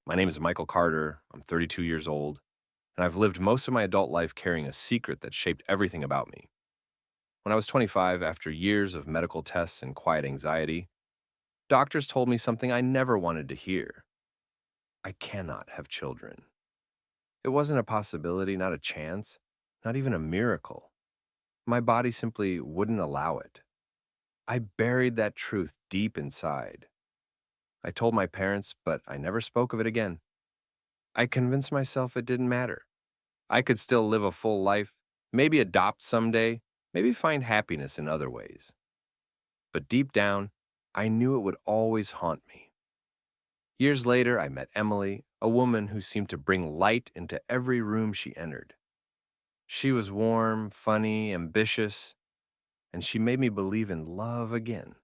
My name is Michael Carter. I'm 32 years old, and I've lived most of my adult life carrying a secret that shaped everything about me. When I was 25, after years of medical tests and quiet anxiety, doctors told me something I never wanted to hear. I cannot have children. It wasn't a possibility, not a chance, not even a miracle. My body simply wouldn't allow it. I buried that truth deep inside. I told my parents, but I never spoke of it again. I convinced myself it didn't matter. I could still live a full life, maybe adopt someday, maybe find happiness in other ways. But deep down, I knew it would always haunt me. Years later, I met Emily, a woman who seemed to bring light into every room she entered. She was warm, funny, ambitious, and she made me believe in love again.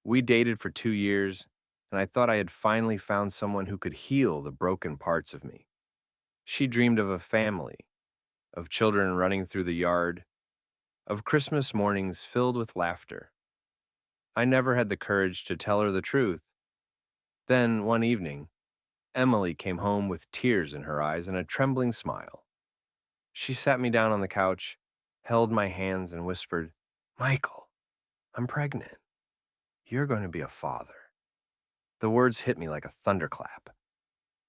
We dated for 2 years, and I thought I had finally found someone who could heal the broken parts of me. She dreamed of a family, of children running through the yard, of Christmas mornings filled with laughter. I never had the courage to tell her the truth. Then, one evening, Emily came home with tears in her eyes and a trembling smile. She sat me down on the couch, held my hands, and whispered, "Michael, I'm pregnant. You're going to be a father." The words hit me like a thunderclap.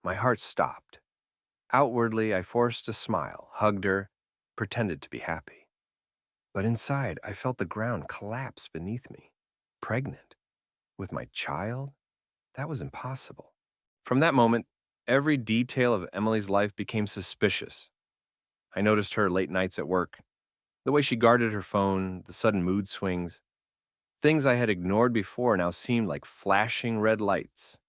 My heart stopped. Outwardly, I forced a smile, hugged her, pretended to be happy. But inside, I felt the ground collapse beneath me. Pregnant? With my child? That was impossible. From that moment, every detail of Emily's life became suspicious. I noticed her late nights at work, the way she guarded her phone, the sudden mood swings. Things I had ignored before now seemed like flashing red lights.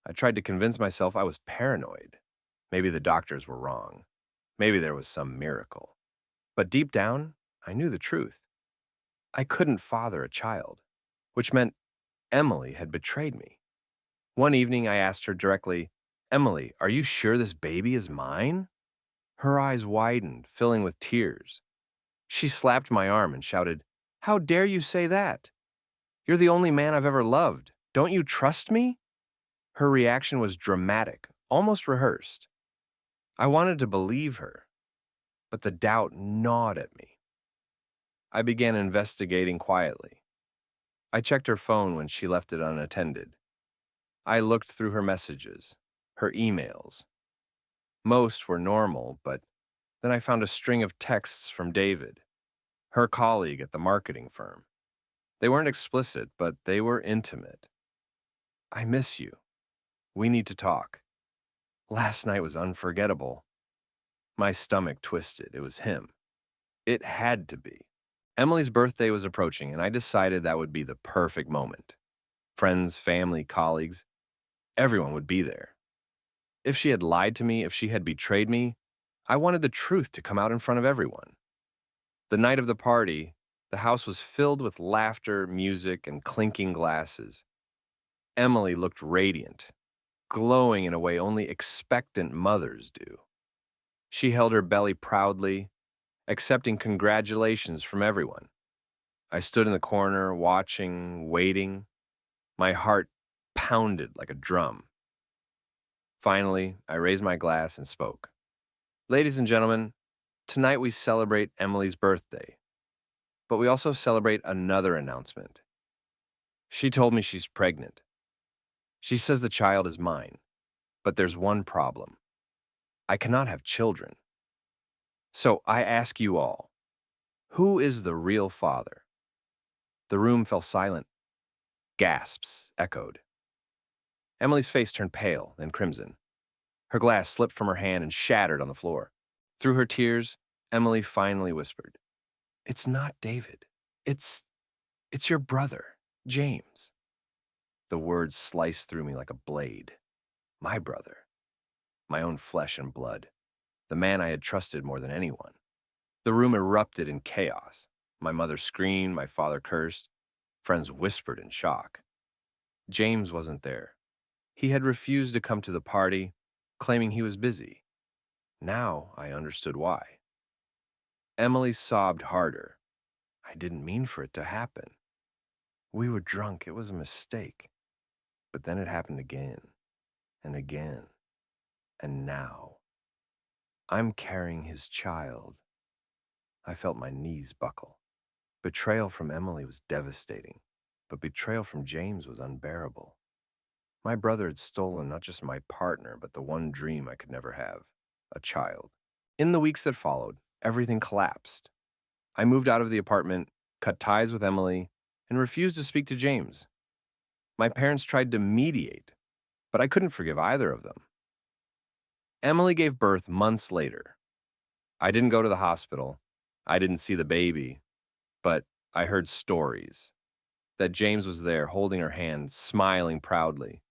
I tried to convince myself I was paranoid. Maybe the doctors were wrong. Maybe there was some miracle. But deep down, I knew the truth. I couldn't father a child, which meant Emily had betrayed me. One evening, I asked her directly, "Emily, are you sure this baby is mine?" Her eyes widened, filling with tears. She slapped my arm and shouted, "How dare you say that? You're the only man I've ever loved. Don't you trust me?" Her reaction was dramatic, almost rehearsed. I wanted to believe her, but the doubt gnawed at me. I began investigating quietly. I checked her phone when she left it unattended. I looked through her messages, her emails. Most were normal, but then I found a string of texts from David, her colleague at the marketing firm. They weren't explicit, but they were intimate. "I miss you. We need to talk. Last night was unforgettable." My stomach twisted. It was him. It had to be. Emily's birthday was approaching, and I decided that would be the perfect moment. Friends, family, colleagues, everyone would be there. If she had lied to me, if she had betrayed me, I wanted the truth to come out in front of everyone. The night of the party, the house was filled with laughter, music, and clinking glasses. Emily looked radiant, glowing in a way only expectant mothers do. She held her belly proudly, accepting congratulations from everyone. I stood in the corner, watching, waiting. My heart pounded like a drum. Finally, I raised my glass and spoke. "Ladies and gentlemen, tonight we celebrate Emily's birthday, but we also celebrate another announcement. She told me she's pregnant. She says the child is mine, but there's one problem. I cannot have children. So I ask you all, who is the real father?" The room fell silent. Gasps echoed. Emily's face turned pale, then crimson. Her glass slipped from her hand and shattered on the floor. Through her tears, Emily finally whispered, "It's not David. It's your brother, James." The words sliced through me like a blade. My brother. My own flesh and blood. The man I had trusted more than anyone. The room erupted in chaos. My mother screamed, my father cursed. Friends whispered in shock. James wasn't there. He had refused to come to the party, claiming he was busy. Now I understood why. Emily sobbed harder. "I didn't mean for it to happen. We were drunk. It was a mistake." But then it happened again, and again. And now, I'm carrying his child. I felt my knees buckle. Betrayal from Emily was devastating, but betrayal from James was unbearable. My brother had stolen not just my partner, but the one dream I could never have, a child. In the weeks that followed, everything collapsed. I moved out of the apartment, cut ties with Emily, and refused to speak to James. My parents tried to mediate, but I couldn't forgive either of them. Emily gave birth months later. I didn't go to the hospital. I didn't see the baby, but I heard stories that James was there holding her hand, smiling proudly,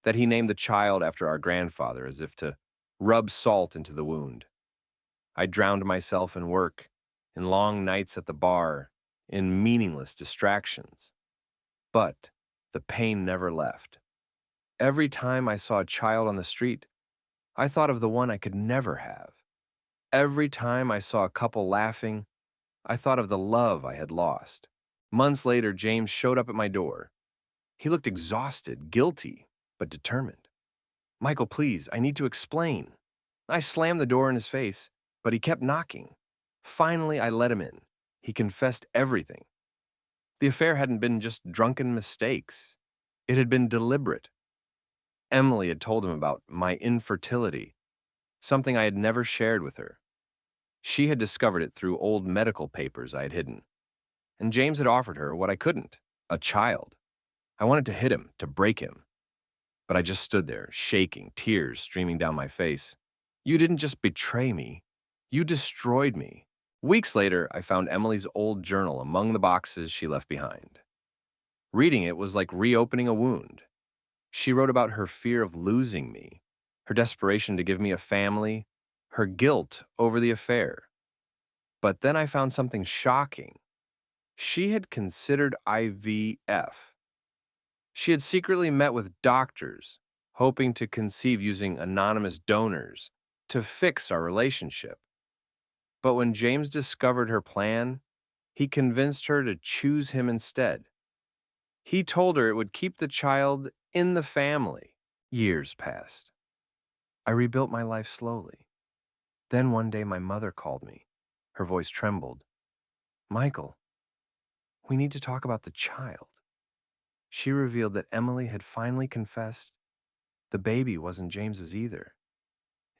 that he named the child after our grandfather as if to rub salt into the wound. I drowned myself in work, in long nights at the bar, in meaningless distractions. But the pain never left. Every time I saw a child on the street, I thought of the one I could never have. Every time I saw a couple laughing, I thought of the love I had lost. Months later, James showed up at my door. He looked exhausted, guilty, but determined. "Michael, please, I need to explain." I slammed the door in his face, but he kept knocking. Finally, I let him in. He confessed everything. The affair hadn't been just drunken mistakes. It had been deliberate. Emily had told him about my infertility, something I had never shared with her. She had discovered it through old medical papers I had hidden. And James had offered her what I couldn't, a child. I wanted to hit him, to break him. But I just stood there, shaking, tears streaming down my face. "You didn't just betray me. You destroyed me." Weeks later, I found Emily's old journal among the boxes she left behind. Reading it was like reopening a wound. She wrote about her fear of losing me, her desperation to give me a family, her guilt over the affair. But then I found something shocking. She had considered IVF. She had secretly met with doctors, hoping to conceive using anonymous donors to fix our relationship. But when James discovered her plan, he convinced her to choose him instead. He told her it would keep the child in the family. Years passed. I rebuilt my life slowly. Then one day my mother called me. Her voice trembled. "Michael, we need to talk about the child." She revealed that Emily had finally confessed the baby wasn't James's either.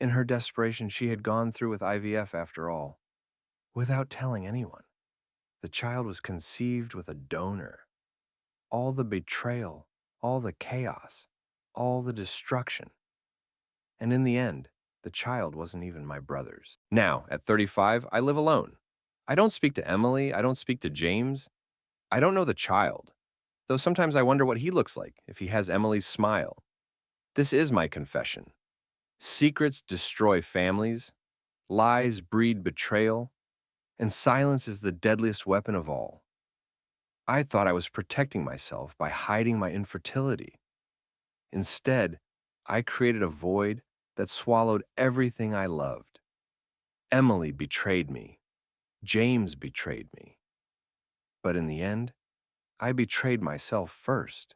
In her desperation, she had gone through with IVF after all, without telling anyone. The child was conceived with a donor. All the betrayal, all the chaos, all the destruction. And in the end, the child wasn't even my brother's. Now, at 35, I live alone. I don't speak to Emily. I don't speak to James. I don't know the child, though sometimes I wonder what he looks like if he has Emily's smile. This is my confession. Secrets destroy families, lies breed betrayal, and silence is the deadliest weapon of all. I thought I was protecting myself by hiding my infertility. Instead, I created a void that swallowed everything I loved. Emily betrayed me. James betrayed me. But in the end, I betrayed myself first.